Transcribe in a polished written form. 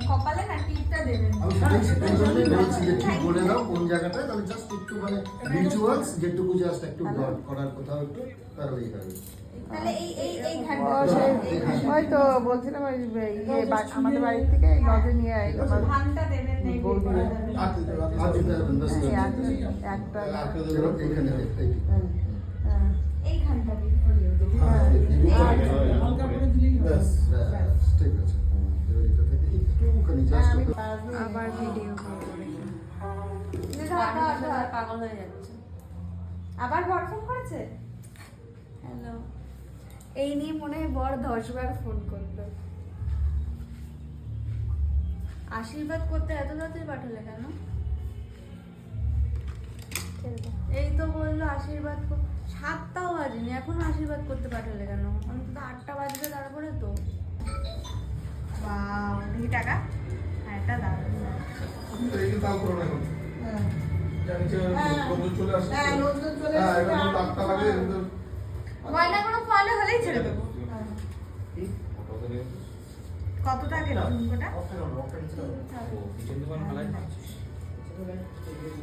কপালে না টিপটা দেবেন। আমি সেটাই জন্যই বলছি যে ঠিক বলে দাও কোন জায়গাটায়, তাহলে জাস্ট একটু মানে রিচুয়ালস যেটুকু জাস্ট একটু ডট করার কোথাও একটু তাহলেই হবে। তাহলে এই ঘাটটা ওই তো বলছিলাম ওই আমাদের বাড়ি থেকে লজে নিয়ে আয় ধানটা দেবেন না একটু করা যাবে। আর দিতে হবে না একটা এখানে এই ঘাটটা দিন। ব্যাস ঠিক আছে। এবার এটা থেকে একটুখানি জাস্ট আবার ভিডিও পাগল হয়ে যাচ্ছে। আবার বর ফোন করেছে? হ্যালো। এই নিয়ে মনে হয় বর 10 বার ফোন করলো। আশীর্বাদ করতে এত তাড়াতাড়ি পাঠালে কেন? এই তো বললো আশীর্বাদ 7টাও বাজেনি, এখনো আশীর্বাদ করতে পাঠালে কেন? অন্তত 8টা বাজবে তারপরে তো। বাহ, দেখি টাকা। হ্যাঁ, এটা দারুণ। এই তাও করো না এখন। লোকজন চলে আসছে। হ্যাঁ, লোকজন চলে হ্যাঁ, আসছে। এটা তো 8টা লাগে, গয়না কোনো ফলে হলেই ছেড়ে দেবো। কত টাকা ঝুমকোটা?